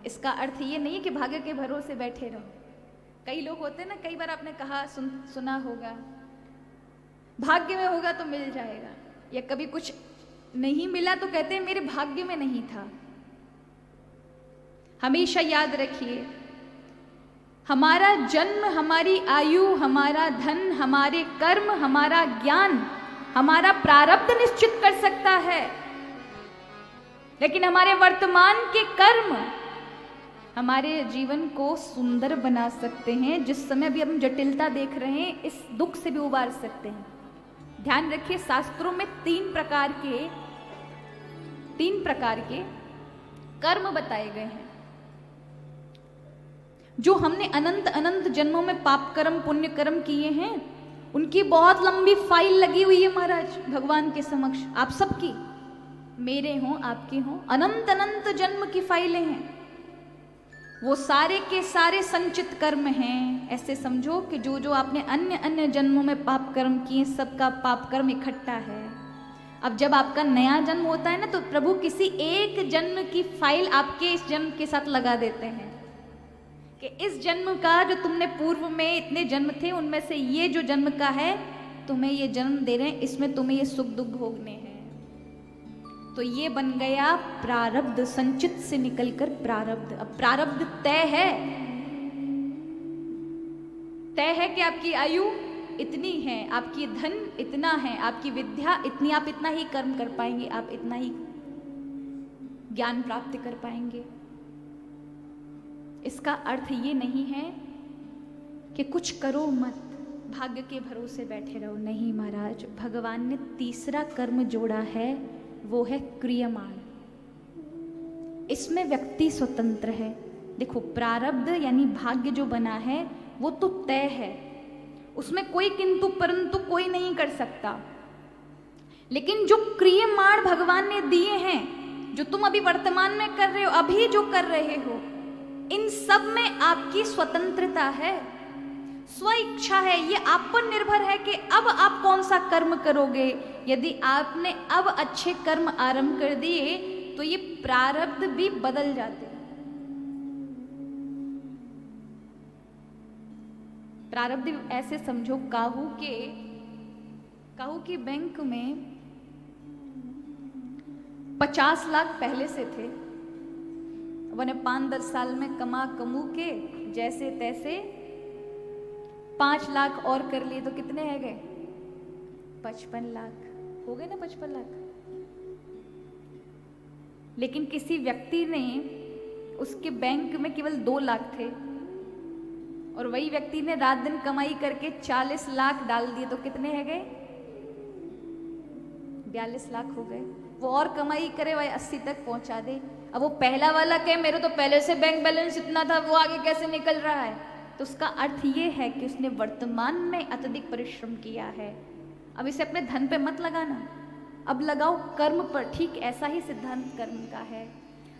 इसका अर्थ ये नहीं है कि भाग्य के भरोसे बैठे रहो। कई लोग होते हैं ना, कई बार आपने कहा सुना होगा, भाग्य में होगा तो मिल जाएगा, या कभी कुछ नहीं मिला तो कहते हैं मेरे भाग्य में नहीं था। हमेशा याद रखिए, हमारा जन्म, हमारी आयु, हमारा धन, हमारे कर्म, हमारा ज्ञान, हमारा प्रारब्ध निश्चित कर सकता है, लेकिन हमारे वर्तमान के कर्म हमारे जीवन को सुंदर बना सकते हैं। जिस समय भी हम जटिलता देख रहे हैं, इस दुख से भी उबार सकते हैं। ध्यान रखिए, शास्त्रों में तीन प्रकार के कर्म बताए गए हैं, जो हमने अनंत अनंत जन्मों में पाप कर्म पुण्य कर्म किए हैं, उनकी बहुत लंबी फाइल लगी हुई है महाराज भगवान के समक्ष। आप सबकी, मेरे हों आपके हों, अनंत अनंत जन्म की फाइलें हैं। वो सारे के सारे संचित कर्म हैं। ऐसे समझो कि जो जो आपने अन्य अन्य जन्मों में पाप कर्म किए, सबका पाप कर्म इकट्ठा है। अब जब आपका नया जन्म होता है ना, तो प्रभु किसी एक जन्म की फाइल आपके इस जन्म के साथ लगा देते हैं कि इस जन्म का, जो तुमने पूर्व में इतने जन्म थे, उनमें से ये जो जन्म का है, तुम्हें ये जन्म दे रहे हैं, इसमें तुम्हें ये सुख दुख भोगने हैं। तो ये बन गया प्रारब्ध, संचित से निकलकर प्रारब्ध। अब प्रारब्ध तय है कि आपकी आयु इतनी है, आपकी धन इतना है, आपकी विद्या इतनी, आप इतना ही कर्म कर पाएंगे, आप इतना ही ज्ञान प्राप्त कर पाएंगे। इसका अर्थ ये नहीं है कि कुछ करो मत, भाग्य के भरोसे बैठे रहो। नहीं महाराज, भगवान ने तीसरा कर्म जोड़ा है, वो है क्रियमाण। इसमें व्यक्ति स्वतंत्र है। देखो, प्रारब्ध यानी भाग्य जो बना है वो तो तय है, उसमें कोई किंतु परंतु कोई नहीं कर सकता। लेकिन जो क्रियमाण भगवान ने दिए हैं, जो तुम अभी वर्तमान में कर रहे हो, अभी जो कर रहे हो, इन सब में आपकी स्वतंत्रता है, स्व इच्छा है। ये आप पर निर्भर है कि अब आप कौन सा कर्म करोगे। यदि आपने अब अच्छे कर्म आरंभ कर दिए तो ये प्रारब्ध भी बदल जाते हैं। प्रारब्ध ऐसे समझो, काहू के बैंक में 50 लाख पहले से थे, उन्हें 5-10 साल में कमू के जैसे तैसे 5 लाख और कर लिए तो कितने है गए? 55 लाख हो गए ना, 55 लाख। लेकिन किसी व्यक्ति ने, उसके बैंक में केवल 2 लाख थे, और वही व्यक्ति ने रात दिन कमाई करके 40 लाख डाल दिए तो कितने है गए? 42 लाख हो गए। वो और कमाई करे, वह 80 तक पहुंचा दे। अब वो पहला वाला कहे मेरे तो पहले से बैंक बैलेंस इतना था, वो आगे कैसे निकल रहा है? तो उसका अर्थ ये है कि उसने वर्तमान में अत्यधिक परिश्रम किया है। अब इसे अपने धन पे मत लगाना, अब लगाओ कर्म पर। ठीक ऐसा ही सिद्धांत कर्म का है।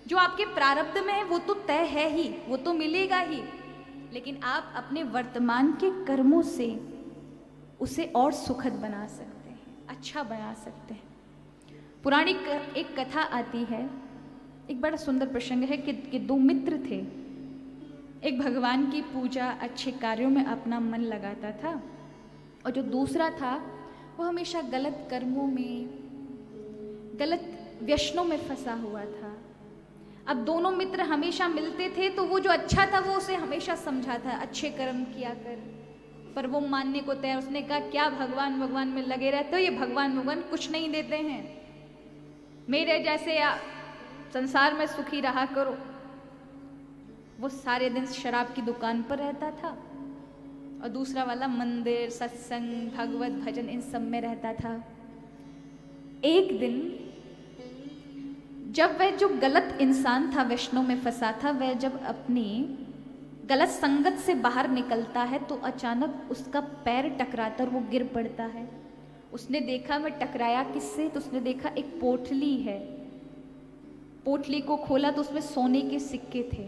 जो आपके प्रारब्ध में है वो तो तय है ही, वो तो मिलेगा ही, लेकिन आप अपने वर्तमान के कर्मों से उसे और सुखद बना सकते हैं, अच्छा बना सकते हैं। पुराणिक एक कथा आती है, एक बड़ा सुंदर प्रसंग है कि 2 मित्र थे। एक भगवान की पूजा अच्छे कार्यों में अपना मन लगाता था, और जो दूसरा था वो हमेशा गलत कर्मों में, गलत व्यसनों में फंसा हुआ था। अब दोनों मित्र हमेशा मिलते थे, तो वो जो अच्छा था वो उसे हमेशा समझाता, अच्छे कर्म किया कर, पर वो मानने को तैयार। उसने कहा क्या भगवान में लगे रहते हो, ये भगवान कुछ नहीं देते हैं, मेरे जैसे संसार में सुखी रहा करो। वो सारे दिन शराब की दुकान पर रहता था, और दूसरा वाला मंदिर, सत्संग, भगवत भजन, इन सब में रहता था। एक दिन जब वह जो गलत इंसान था, वैष्णव में फंसा था, वह जब अपनी गलत संगत से बाहर निकलता है तो अचानक उसका पैर टकराता और वो गिर पड़ता है। उसने देखा मैं टकराया किससे, तो उसने देखा एक पोटली है। पोटली को खोला तो उसमें सोने के सिक्के थे।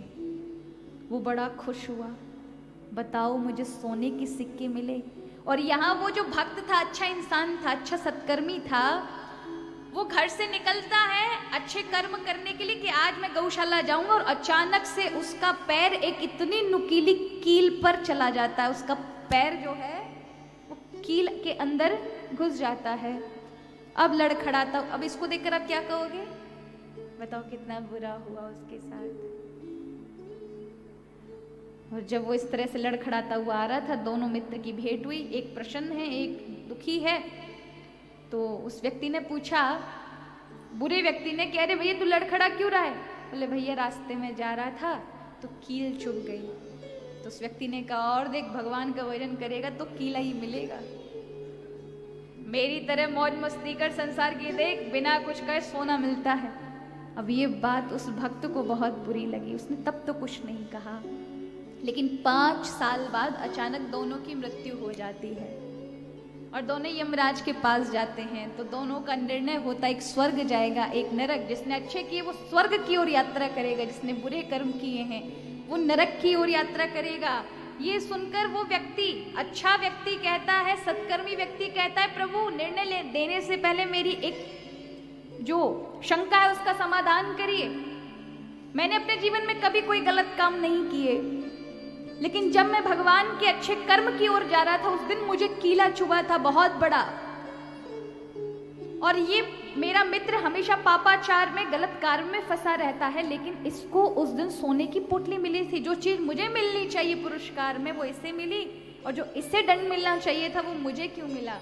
वो बड़ा खुश हुआ, बताओ मुझे सोने के सिक्के मिले। और यहाँ वो जो भक्त था, अच्छा इंसान था, अच्छा सत्कर्मी था, वो घर से निकलता है अच्छे कर्म करने के लिए कि आज मैं गौशाला जाऊंगा, और अचानक से उसका पैर एक इतनी नुकीली कील पर चला जाता है, उसका पैर जो है वो कील के अंदर घुस जाता है। अब लड़खड़ाता, अब इसको देखकर आप क्या कहोगे? बताओ कितना बुरा हुआ उसके साथ। और जब वो इस तरह से लड़खड़ाता हुआ आ रहा था, दोनों मित्र की भेंट हुई, एक प्रसन्न है एक दुखी है। तो उस व्यक्ति ने पूछा, बुरे व्यक्ति ने, कह रहे भैया तू लड़खड़ा क्यों रहा है? बोले भैया रास्ते में जा रहा था तो कील चुभ गई। तो उस व्यक्ति ने कहा, और देख भगवान का भजन करेगा तो कीला ही मिलेगा, मेरी तरह मौज मस्ती कर संसार की देख, बिना कुछ कहे सोना मिलता है। अब ये बात उस भक्त को बहुत बुरी लगी, उसने तब तो कुछ नहीं कहा, लेकिन 5 साल बाद अचानक दोनों की मृत्यु हो जाती है और दोनों यमराज के पास जाते हैं। तो दोनों का निर्णय होता है, एक स्वर्ग जाएगा एक नरक। जिसने अच्छे किए वो स्वर्ग की ओर यात्रा करेगा, जिसने बुरे कर्म किए हैं वो नरक की ओर यात्रा करेगा। ये सुनकर वो व्यक्ति, अच्छा व्यक्ति कहता है, सत्कर्मी व्यक्ति कहता है, प्रभु निर्णय देने से पहले मेरी एक जो शंका है उसका समाधान करिए। मैंने अपने जीवन में कभी कोई गलत काम नहीं किए, लेकिन जब मैं भगवान के अच्छे कर्म की ओर जा रहा था उस दिन मुझे कीला चुभा था बहुत बड़ा, और ये मेरा मित्र हमेशा पापाचार में गलत कार्य में फंसा रहता है, लेकिन इसको उस दिन सोने की पोटली मिली थी। जो चीज मुझे मिलनी चाहिए पुरस्कार में वो इसे मिली, और जो इसे दंड मिलना चाहिए था वो मुझे क्यों मिला?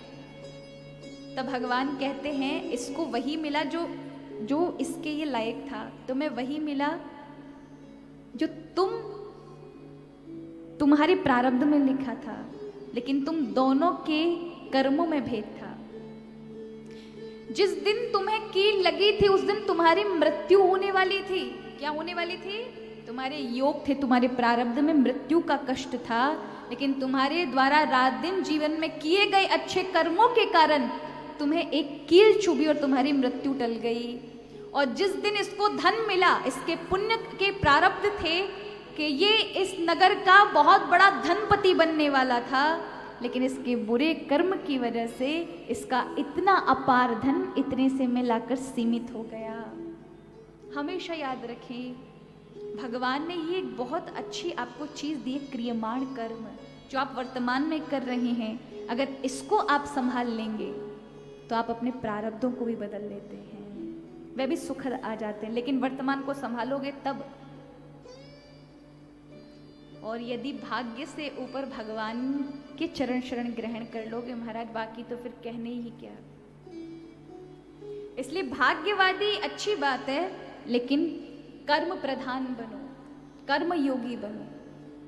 तब भगवान कहते हैं, इसको वही मिला जो इसके ये लायक था, तुम्हें वही मिला जो तुम्हारे प्रारब्ध में लिखा था, लेकिन तुम दोनों के कर्मों में भेद था। जिस दिन तुम्हें कील लगी थी उस दिन तुम्हारी मृत्यु होने वाली थी। क्या होने वाली थी? तुम्हारे योग थे, तुम्हारे प्रारब्ध में मृत्यु का कष्ट था, लेकिन तुम्हारे द्वारा रात दिन जीवन में किए गए अच्छे कर्मों के कारण तुम्हें एक कील चुभी और तुम्हारी मृत्यु टल गई। और जिस दिन इसको धन मिला, इसके पुण्य के प्रारब्ध थे कि ये इस नगर का बहुत बड़ा धनपति बनने वाला था, लेकिन इसके बुरे कर्म की वजह से इसका इतना अपार धन इतने से में लाकर सीमित हो गया। हमेशा याद रखें, भगवान ने ये बहुत अच्छी आपको चीज दी है, क्रियमाण कर्म जो आप वर्तमान में कर रहे हैं। अगर इसको आप संभाल लेंगे तो आप अपने प्रारब्धों को भी बदल लेते हैं, वे भी सुखद आ जाते हैं। लेकिन वर्तमान को संभालोगे तब, और यदि भाग्य से ऊपर भगवान के चरण शरण ग्रहण कर लोगे महाराज, बाकी तो फिर कहने ही क्या। इसलिए भाग्यवादी अच्छी बात है, लेकिन कर्म प्रधान बनो, कर्म योगी बनो।